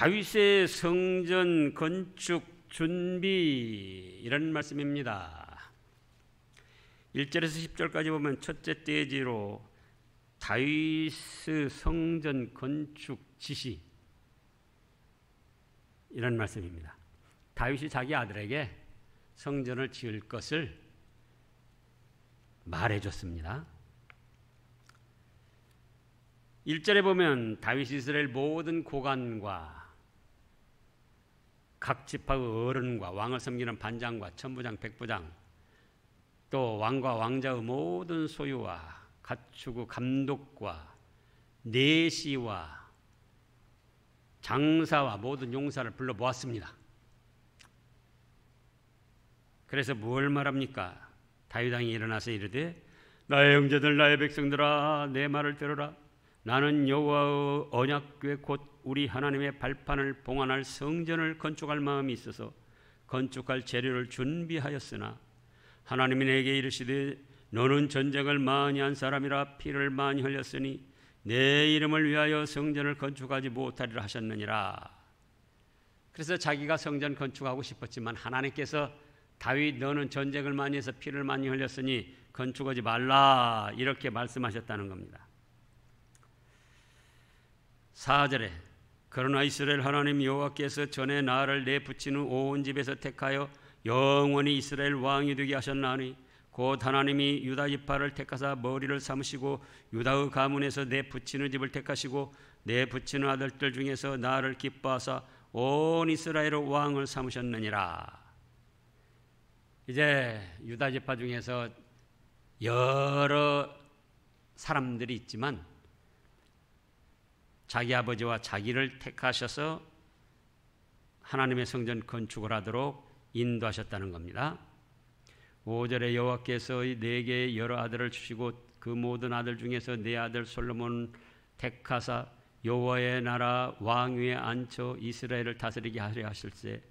다윗의 성전 건축 준비, 이런 말씀입니다. 1절에서 10절까지 보면 첫째 대지로 다윗의 성전 건축 지시, 이런 말씀입니다. 다윗이 자기 아들에게 성전을 지을 것을 말해줬습니다. 1절에 보면 다윗이 이스라엘 모든 고관과 각 지파의 어른과 왕을 섬기는 반장과 천부장, 백부장, 또 왕과 왕자의 모든 소유와 가축의 감독과 내시와 장사와 모든 용사를 불러 모았습니다. 그래서 뭘 말합니까? 다윗 왕이 일어나서 이르되 나의 형제들 나의 백성들아 내 말을 들으라. 나는 여호와의 언약궤 곧 우리 하나님의 발판을 봉헌할 성전을 건축할 마음이 있어서 건축할 재료를 준비하였으나 하나님이 내게 이르시되 너는 전쟁을 많이 한 사람이라 피를 많이 흘렸으니 내 이름을 위하여 성전을 건축하지 못하리라 하셨느니라. 그래서 자기가 성전 건축하고 싶었지만 하나님께서 다윗 너는 전쟁을 많이 해서 피를 많이 흘렸으니 건축하지 말라, 이렇게 말씀하셨다는 겁니다. 4절에 그러나 이스라엘 하나님 여호와께서 전에 나를 내붙이는 온 집에서 택하여 영원히 이스라엘 왕이 되게 하셨나니 곧 하나님이 유다 지파를 택하사 머리를 삼으시고 유다의 가문에서 내붙이는 집을 택하시고 내붙이는 아들들 중에서 나를 기뻐하사 온 이스라엘의 왕을 삼으셨느니라. 이제 유다 지파 중에서 여러 사람들이 있지만 자기 아버지와 자기를 택하셔서 하나님의 성전 건축을 하도록 인도하셨다는 겁니다. 5절에 여호와께서 내게 여러 아들을 주시고 그 모든 아들 중에서 내 아들 솔로몬을 택하사 여호와의 나라 왕위에 앉혀 이스라엘을 다스리게 하려 하실세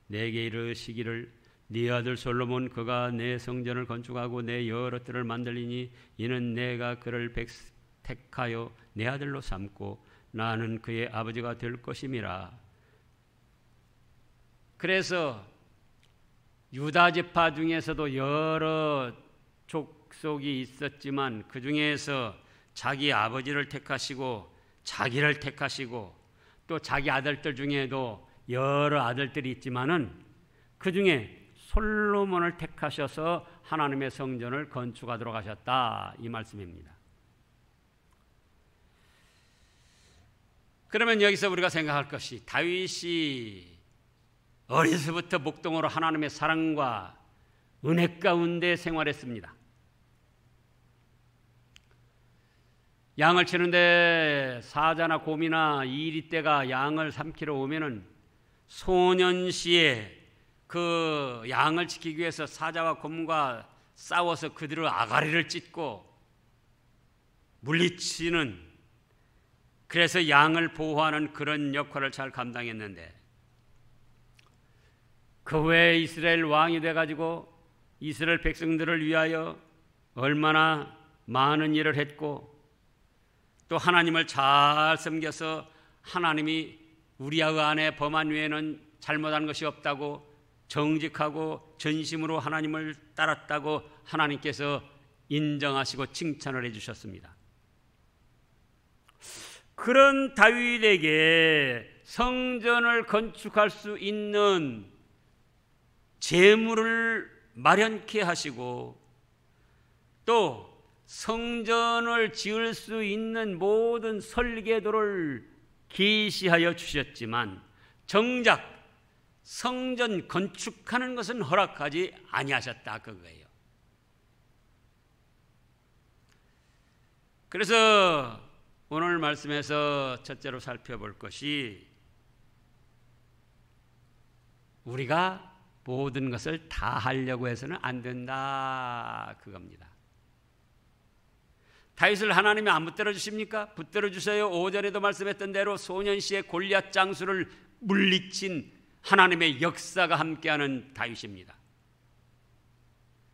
내게 이르시기를 네 아들 솔로몬 그가 내 성전을 건축하고 내 여러 뜰을 만들리니 이는 내가 그를 택하여 내 아들로 삼고 나는 그의 아버지가 될 것임이라. 그래서 유다 지파 중에서도 여러 족속이 있었지만 그 중에서 자기 아버지를 택하시고 자기를 택하시고 또 자기 아들들 중에도 여러 아들들이 있지만은 그 중에 솔로몬을 택하셔서 하나님의 성전을 건축하도록 하셨다, 이 말씀입니다. 그러면 여기서 우리가 생각할 것이 다윗이 어려서부터 목동으로 하나님의 사랑과 은혜 가운데 생활했습니다. 양을 치는데 사자나 곰이나 이리떼가 양을 삼키러 오면은 소년시에 그 양을 지키기 위해서 사자와 곰과 싸워서 그들의 아가리를 찢고 물리치는, 그래서 양을 보호하는 그런 역할을 잘 감당했는데 그 외에 이스라엘 왕이 돼가지고 이스라엘 백성들을 위하여 얼마나 많은 일을 했고 또 하나님을 잘 섬겨서 하나님이 우리의 안에 범한 외에는 잘못한 것이 없다고 정직하고 전심으로 하나님을 따랐다고 하나님께서 인정하시고 칭찬을 해주셨습니다. 그런 다윗에게 성전을 건축할 수 있는 재물을 마련케 하시고 또 성전을 지을 수 있는 모든 설계도를 계시하여 주셨지만 정작 성전 건축하는 것은 허락하지 아니하셨다, 그거예요. 그래서 오늘 말씀에서 첫째로 살펴볼 것이 우리가 모든 것을 다 하려고 해서는 안 된다, 그겁니다. 다윗을 하나님이 안 붙들어 주십니까? 붙들어 주세요. 5절에도 말씀했던 대로 소년시의 골리앗 장수를 물리친 하나님의 역사가 함께하는 다윗입니다.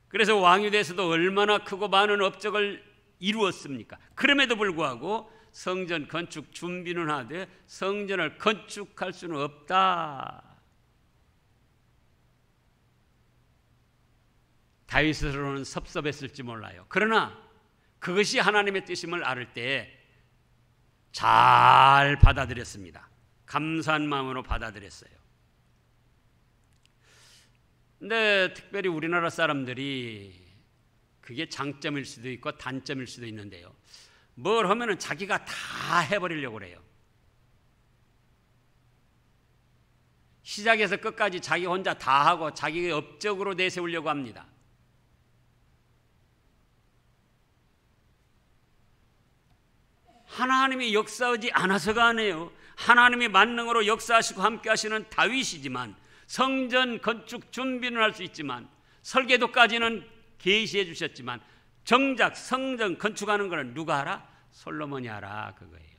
그래서 왕이 돼서도 얼마나 크고 많은 업적을 이루었습니까? 그럼에도 불구하고 성전 건축 준비는 하되 성전을 건축할 수는 없다. 다윗으로는 섭섭했을지 몰라요. 그러나 그것이 하나님의 뜻임을 알을 때 잘 받아들였습니다. 감사한 마음으로 받아들였어요. 근데 특별히 우리나라 사람들이 그게 장점일 수도 있고 단점일 수도 있는데요. 뭘 하면은 자기가 다 해버리려고 그래요. 시작에서 끝까지 자기 혼자 다 하고 자기 업적으로 내세우려고 합니다. 하나님이 역사하지 않아서가 아니에요. 하나님이 만능으로 역사하시고 함께 하시는 다윗이지만 성전 건축 준비는 할 수 있지만 설계도까지는 계시해 주셨지만 정작 성전 건축하는 거는 누가 알아? 솔로몬이 알아, 그거예요.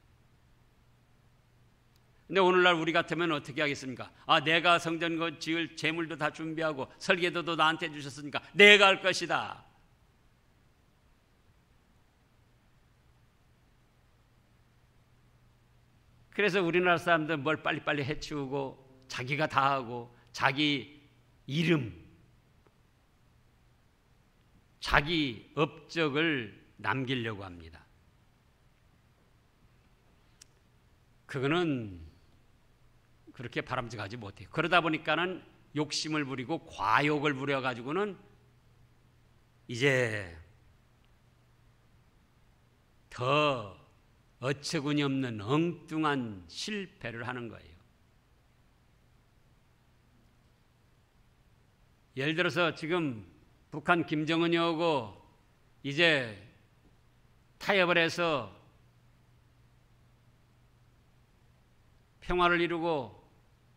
근데 오늘날 우리 같으면 어떻게 하겠습니까? 내가 성전 지을 재물도 다 준비하고 설계도도 나한테 주셨으니까 내가 할 것이다. 그래서 우리나라 사람들 뭘 빨리빨리 해치우고 자기가 다 하고 자기 이름, 자기 업적을 남기려고 합니다. 그거는 그렇게 바람직하지 못해요. 그러다 보니까는 욕심을 부리고 과욕을 부려가지고는 이제 더 어처구니 없는 엉뚱한 실패를 하는 거예요. 예를 들어서 지금 북한 김정은이 오고 이제 타협을 해서 평화를 이루고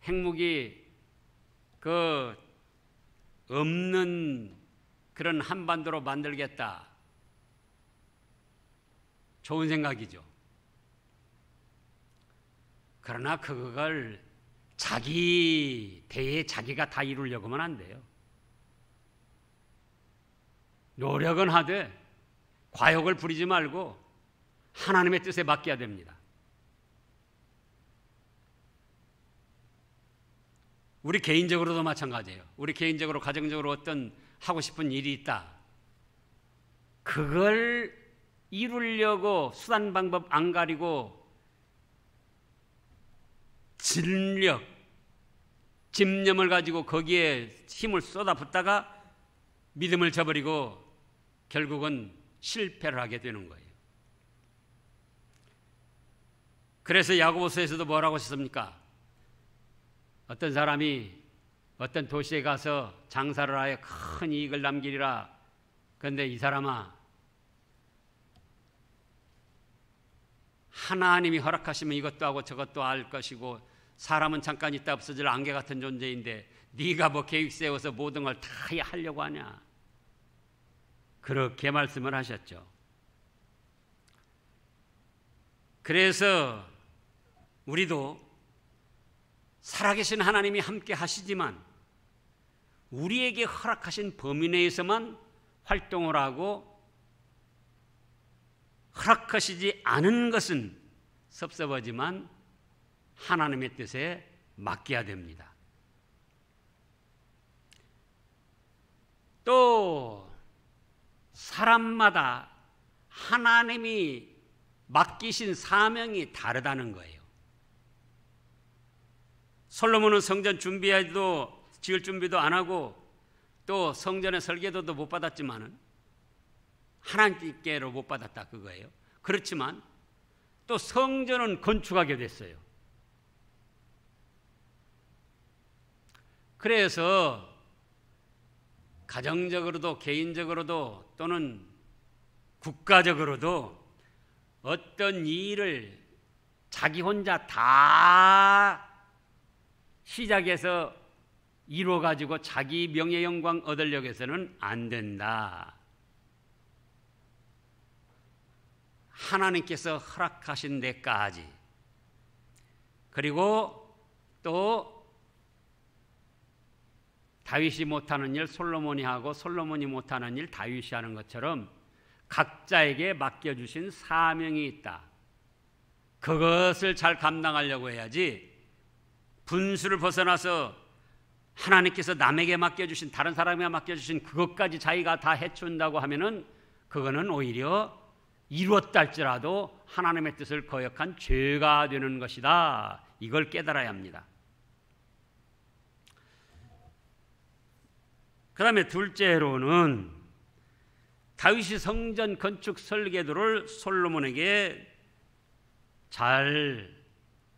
핵무기 없는 그런 한반도로 만들겠다. 좋은 생각이죠. 그러나 그걸 자기 대에 자기가 다 이루려고 하면 안 돼요. 노력은 하되 과욕을 부리지 말고 하나님의 뜻에 맡겨야 됩니다. 우리 개인적으로도 마찬가지예요. 우리 개인적으로 가정적으로 어떤 하고 싶은 일이 있다. 그걸 이루려고 수단 방법 안 가리고 진력, 집념을 가지고 거기에 힘을 쏟아붓다가 믿음을 저버리고 결국은 실패를 하게 되는 거예요. 그래서 야고보서에서도 뭐라고 했습니까? 어떤 사람이 어떤 도시에 가서 장사를 하여 큰 이익을 남기리라. 그런데 이 사람아, 하나님이 허락하시면 이것도 하고 저것도 할 것이고 사람은 잠깐 있다 없어질 안개 같은 존재인데 네가 뭐 계획 세워서 모든 걸 다 하려고 하냐. 그렇게 말씀을 하셨죠. 그래서 우리도 살아계신 하나님이 함께 하시지만 우리에게 허락하신 범위 내에서만 활동을 하고 허락하시지 않은 것은 섭섭하지만 하나님의 뜻에 맡겨야 됩니다. 또 사람마다 하나님이 맡기신 사명이 다르다는 거예요. 솔로몬은 성전 준비해도 지을 준비도 안 하고 또 성전의 설계도도 못 받았지만은 하나님께로 못 받았다 그거예요. 그렇지만 또 성전은 건축하게 됐어요. 그래서 가정적으로도 개인적으로도 또는 국가적으로도 어떤 일을 자기 혼자 다 시작해서 이루어가지고 자기 명예 영광 얻으려고 해서는 안 된다. 하나님께서 허락하신 데까지. 그리고 또 다윗이 못하는 일 솔로몬이 하고 솔로몬이 못하는 일 다윗이 하는 것처럼 각자에게 맡겨주신 사명이 있다. 그것을 잘 감당하려고 해야지, 분수를 벗어나서 하나님께서 남에게 맡겨주신, 다른 사람에게 맡겨주신 그것까지 자기가 다 해춘다고 하면은 그거는 오히려 이루었다 할지라도 하나님의 뜻을 거역한 죄가 되는 것이다. 이걸 깨달아야 합니다. 그 다음에 둘째로는 다윗이 성전 건축 설계도를 솔로몬에게 잘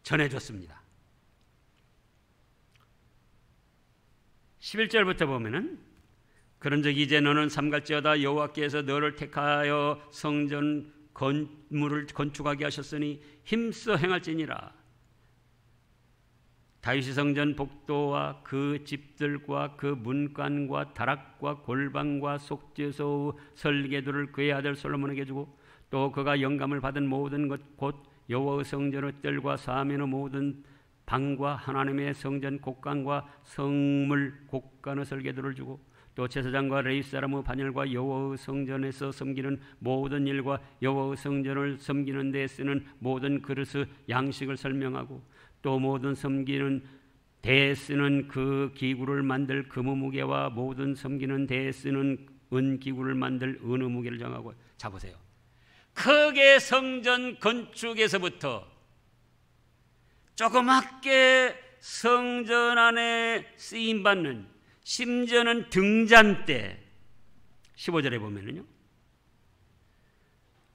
전해줬습니다. 11절부터 보면은 그런즉 이제 너는 삼갈지어다 여호와께서 너를 택하여 성전 건물을 건축하게 하셨으니 힘써 행할지니라. 다윗이 성전 복도와 그 집들과 그 문간과 다락과 골방과 속죄소의 설계도를 그의 아들 솔로몬에게 주고 또 그가 영감을 받은 모든 것 곧 여호와의 성전의 뜰과 사면의 모든 방과 하나님의 성전 곡간과 성물 곡간의 설계도를 주고 또 제사장과 레위 사람의 반열과 여호와의 성전에서 섬기는 모든 일과 여호와의 성전을 섬기는 데 쓰는 모든 그릇의 양식을 설명하고 또 모든 섬기는 데에 쓰는 그 기구를 만들 금의 무게와 모든 섬기는 데에 쓰는 은 기구를 만들 은의 무게를 정하고. 자 보세요. 크게 성전 건축에서부터 조그맣게 성전 안에 쓰임받는, 심지어는 등잔 때 15절에 보면은요,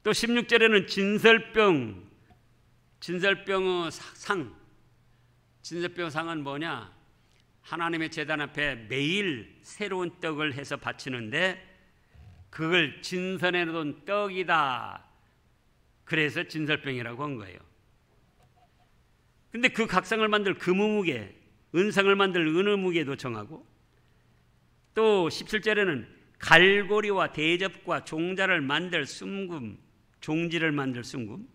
또 16절에는 진설병의 상. 진설병 상은 뭐냐? 하나님의 제단 앞에 매일 새로운 떡을 해서 바치는데 그걸 진선해 놓은 떡이다. 그래서 진설병이라고 한 거예요. 근데 그 각상을 만들 금의 무게, 은상을 만들 은의 무게도 정하고 또 17절에는 갈고리와 대접과 종자를 만들 순금, 종지를 만들 순금,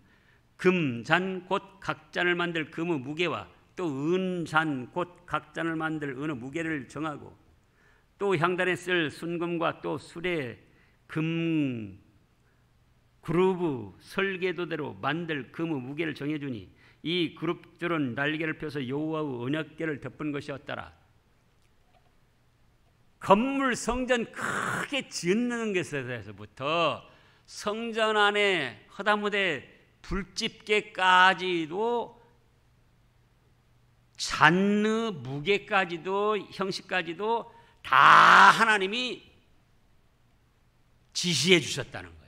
금잔 곧 각잔을 만들 금의 무게와 또 은잔 곧 각잔을 만들 은의 무게를 정하고 또 향단에 쓸 순금과 또 수레 금 그루브 설계도대로 만들 금의 무게를 정해주니 이 그룹들은 날개를 펴서 여호와의 언약궤를 덮은 것이었더라. 건물 성전 크게 짓는 것에서부터 성전 안에 허다무대 불집게까지도 잔의 무게까지도 형식까지도 다 하나님이 지시해 주셨다는 거예요.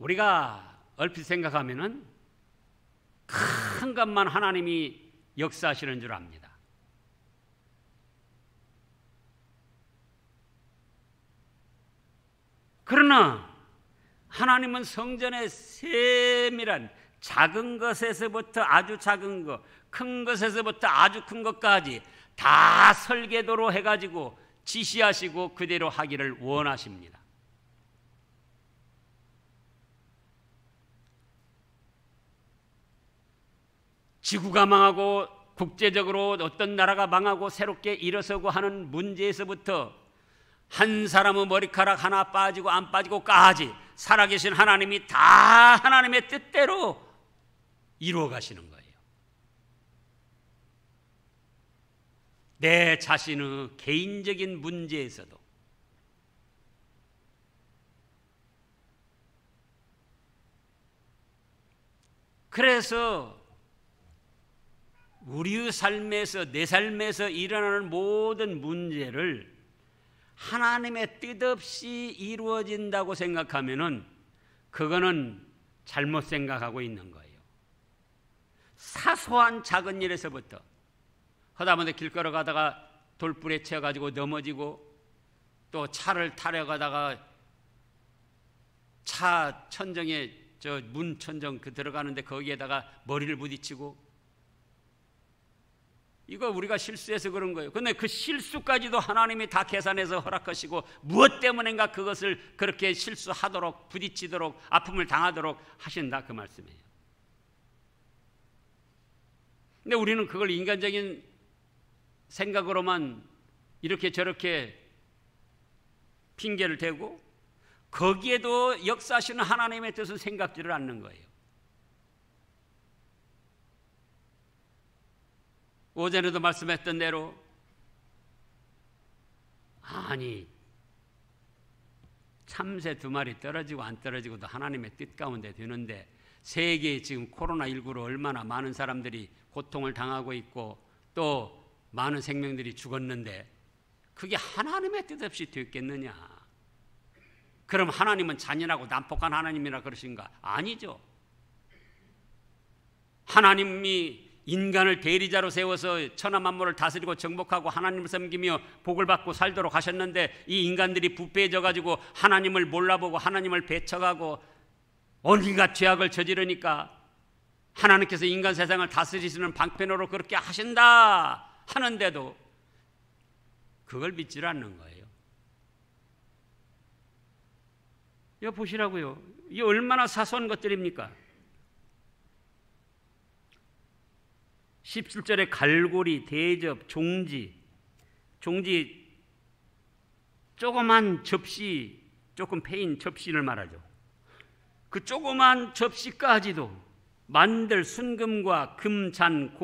우리가 얼핏 생각하면은 큰 것만 하나님이 역사하시는 줄 압니다. 그러나 하나님은 성전의 세밀한 작은 것에서부터 아주 작은 것, 큰 것에서부터 아주 큰 것까지 다 설계도로 해가지고 지시하시고 그대로 하기를 원하십니다. 지구가 망하고 국제적으로 어떤 나라가 망하고 새롭게 일어서고 하는 문제에서부터 한 사람의 머리카락 하나 빠지고 안 빠지고까지 살아계신 하나님이 다 하나님의 뜻대로 이루어 가시는 거예요. 내 자신의 개인적인 문제에서도 그래서 우리의 삶에서 내 삶에서 일어나는 모든 문제를 하나님의 뜻 없이 이루어진다고 생각하면은 그거는 잘못 생각하고 있는 거예요. 사소한 작은 일에서부터 허다못해 길 걸어가다가 돌불에 채워가지고 넘어지고 또 차를 타려 가다가 차 천정에 저 문 천정 그 들어가는데 거기에다가 머리를 부딪히고 이거 우리가 실수해서 그런 거예요. 근데 그 실수까지도 하나님이 다 계산해서 허락하시고 무엇 때문인가 그것을 그렇게 실수하도록 부딪히도록 아픔을 당하도록 하신다 그 말씀이에요. 근데 우리는 그걸 인간적인 생각으로만 이렇게 저렇게 핑계를 대고 거기에도 역사하시는 하나님의 뜻을 생각지를 않는 거예요. 오전에도 말씀했던 대로 아니 참새 2마리 떨어지고 안 떨어지고도 하나님의 뜻 가운데 되는데 세계에 지금 코로나19로 얼마나 많은 사람들이 고통을 당하고 있고 또 많은 생명들이 죽었는데 그게 하나님의 뜻 없이 됐겠느냐? 그럼 하나님은 잔인하고 난폭한 하나님이라 그러신가? 아니죠. 하나님이 인간을 대리자로 세워서 천하 만물을 다스리고 정복하고 하나님을 섬기며 복을 받고 살도록 하셨는데 이 인간들이 부패해져 가지고 하나님을 몰라보고 하나님을 배척하고 온갖 죄악을 저지르니까 하나님께서 인간 세상을 다스리시는 방편으로 그렇게 하신다 하는데도 그걸 믿지를 않는 거예요. 이거 보시라고요. 이게 얼마나 사소한 것들입니까? 17절에 갈고리, 대접, 종지 조그만 접시, 조금 패인 접시를 말하죠. 그 조그만 접시까지도 만들 순금과 금잔,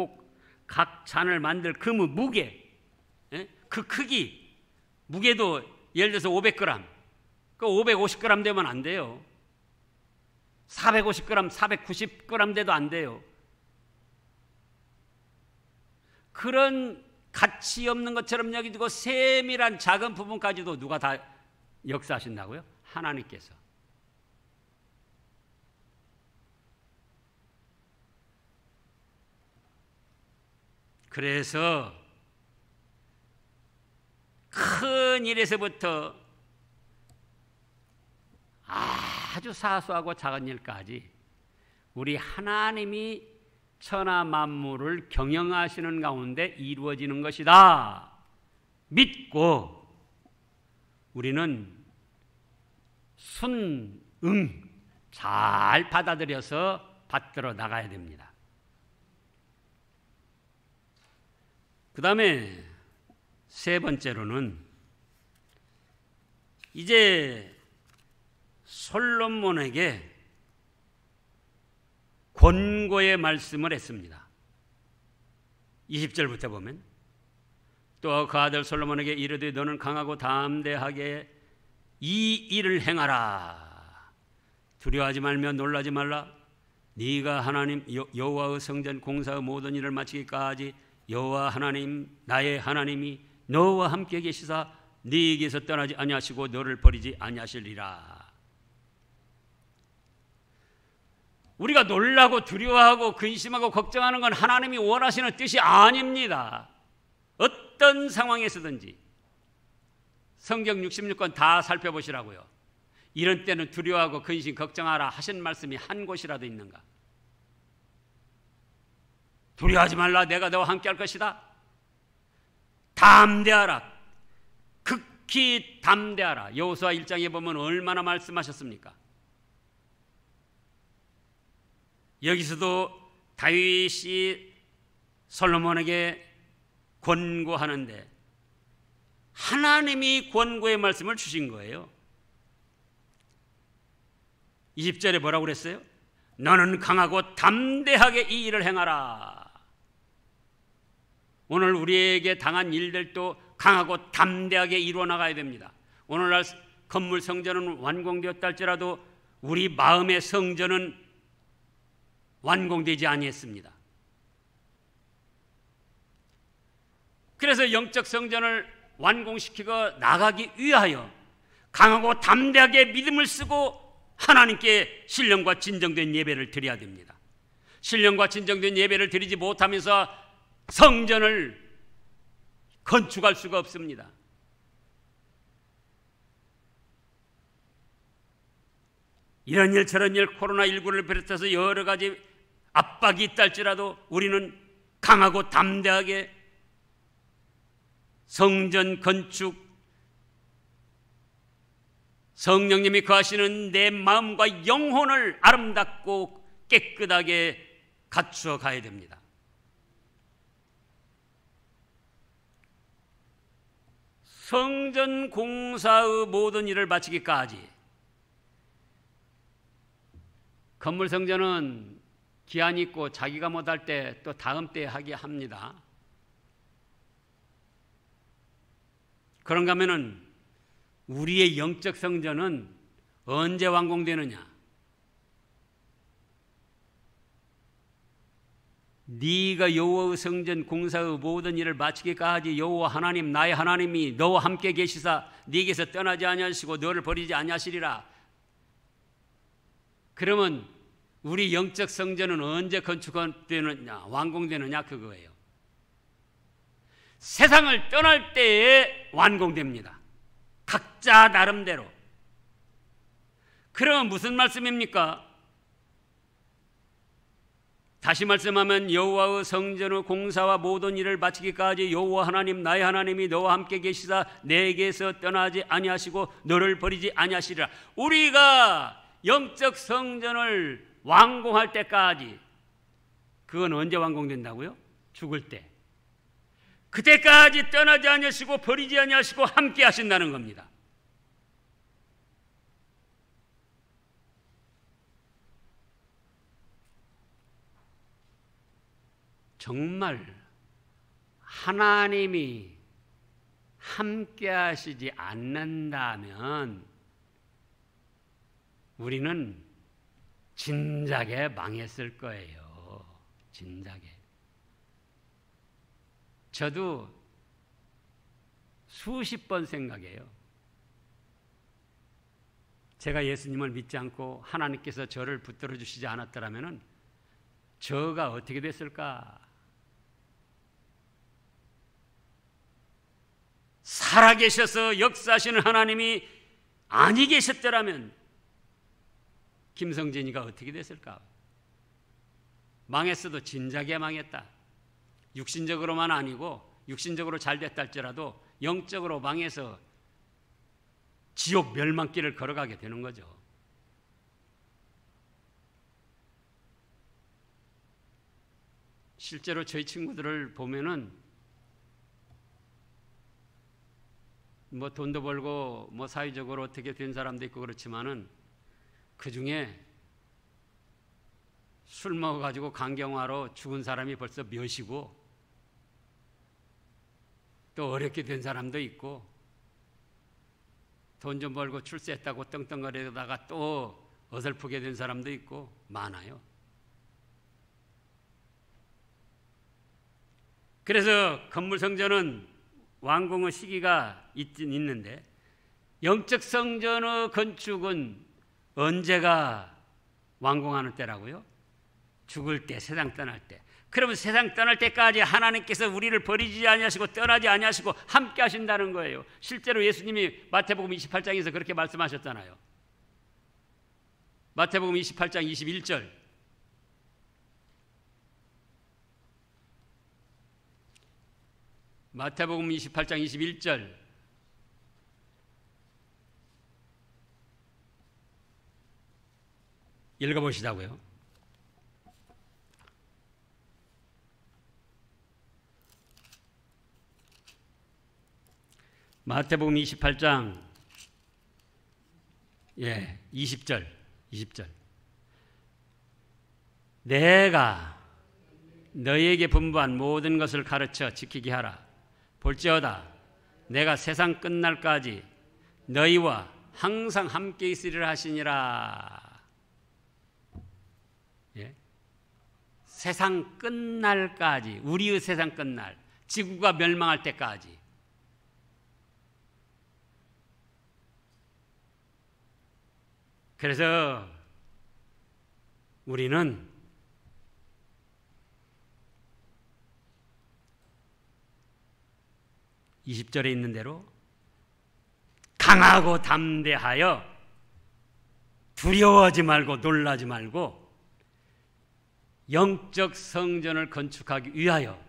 각 잔을 만들 금의 무게, 그 크기, 무게도 예를 들어서 500g, 그 550g 되면 안 돼요. 450g, 490g 돼도 안 돼요. 그런 가치 없는 것처럼 여기고 세밀한 작은 부분까지도 누가 다 역사하신다고요? 하나님께서. 그래서 큰 일에서부터 아주 사소하고 작은 일까지 우리 하나님이 천하 만물을 경영하시는 가운데 이루어지는 것이다 믿고 우리는 순응 잘 받아들여서 받들어 나가야 됩니다. 그 다음에 세 번째로는 이제 솔로몬에게 권고의 말씀을 했습니다. 20절부터 보면 또 그 아들 솔로몬에게 이르되 너는 강하고 담대하게 이 일을 행하라. 두려워하지 말며 놀라지 말라. 네가 하나님 여호와의 성전 공사의 모든 일을 마치기까지 여호와 하나님 나의 하나님이 너와 함께 계시사 네에게서 떠나지 아니하시고 너를 버리지 아니하시리라. 우리가 놀라고 두려워하고 근심하고 걱정하는 건 하나님이 원하시는 뜻이 아닙니다. 어떤 상황에서든지 성경 66권 다 살펴보시라고요. 이런 때는 두려워하고 근심 걱정하라 하신 말씀이 한 곳이라도 있는가? 두려워하지 말라 내가 너와 함께 할 것이다. 담대하라 극히 담대하라. 여호수아 1장에 보면 얼마나 말씀하셨습니까? 여기서도 다윗이 솔로몬에게 권고하는데 하나님이 권고의 말씀을 주신 거예요. 20절에 뭐라고 그랬어요? 너는 강하고 담대하게 이 일을 행하라. 오늘 우리에게 당한 일들도 강하고 담대하게 이루어 나가야 됩니다. 오늘날 건물 성전은 완공되었다 할지라도 우리 마음의 성전은 완공되지 아니했습니다. 그래서 영적 성전을 완공시키고 나가기 위하여 강하고 담대하게 믿음을 쓰고 하나님께 신령과 진정된 예배를 드려야 됩니다. 신령과 진정된 예배를 드리지 못하면서 성전을 건축할 수가 없습니다. 이런 일 저런 일 코로나19를 비롯해서 여러 가지 압박이 있다 할지라도 우리는 강하고 담대하게 성전 건축, 성령님이 거하시는 내 마음과 영혼을 아름답고 깨끗하게 갖추어 가야 됩니다. 성전 공사의 모든 일을 마치기까지 건물 성전은 기한이 있고 자기가 못할 때 또 다음 때에 하게 합니다. 그런가 하면은 우리의 영적 성전은 언제 완공되느냐? 네가 여호와의 성전 공사의 모든 일을 마치기까지 여호와 하나님 나의 하나님이 너와 함께 계시사 네게서 떠나지 아니하시고 너를 버리지 아니하시리라. 그러면 우리 영적 성전은 언제 건축되느냐, 완공되느냐 그거예요. 세상을 떠날 때에 완공됩니다. 각자 나름대로. 그러면 무슨 말씀입니까? 다시 말씀하면 여호와의 성전의 공사와 모든 일을 마치기까지 여호와 하나님 나의 하나님이 너와 함께 계시사 내게서 떠나지 아니하시고 너를 버리지 아니하시리라. 우리가 영적 성전을 완공할 때까지, 그건 언제 완공된다고요? 죽을 때. 그때까지 떠나지 아니하시고 버리지 아니하시고 함께 하신다는 겁니다. 정말 하나님이 함께 하시지 않는다면 우리는 진작에 망했을 거예요. 진작에. 저도 수십 번 생각해요. 제가 예수님을 믿지 않고 하나님께서 저를 붙들어 주시지 않았더라면 저가 어떻게 됐을까? 살아계셔서 역사하시는 하나님이 아니 계셨더라면 김성진이가 어떻게 됐을까? 망했어도 진작에 망했다. 육신적으로만 아니고 육신적으로 잘 됐다 할지라도 영적으로 망해서 지옥 멸망길을 걸어가게 되는 거죠. 실제로 저희 친구들을 보면은 뭐 돈도 벌고 뭐 사회적으로 어떻게 된 사람도 있고 그렇지만은 그 중에 술 먹어가지고 간경화로 죽은 사람이 벌써 몇이고 또 어렵게 된 사람도 있고 돈 좀 벌고 출세했다고 떵떵거리다가 또 어설프게 된 사람도 있고 많아요. 그래서 건물 성전은 완공의 시기가 있긴 있는데 영적 성전의 건축은 언제가 완공하는 때라고요? 죽을 때, 세상 떠날 때. 그러면 세상 떠날 때까지 하나님께서 우리를 버리지 아니하시고 떠나지 아니하시고 함께 하신다는 거예요. 실제로 예수님이 마태복음 28장에서 그렇게 말씀하셨잖아요. 마태복음 28장 21절. 마태복음 28장 21절. 읽어보시자고요. 마태복음 28장 20절. 내가 너희에게 분부한 모든 것을 가르쳐 지키게 하라. 볼지어다 내가 세상 끝날까지 너희와 항상 함께 있으리라 하시니라. 세상 끝날까지, 우리의 세상 끝날, 지구가 멸망할 때까지. 그래서 우리는 (20절에) 있는 대로 강하고 담대하여 두려워하지 말고 놀라지 말고 영적 성전을 건축하기 위하여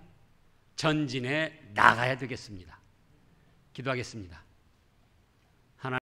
전진해 나가야 되겠습니다. 기도하겠습니다.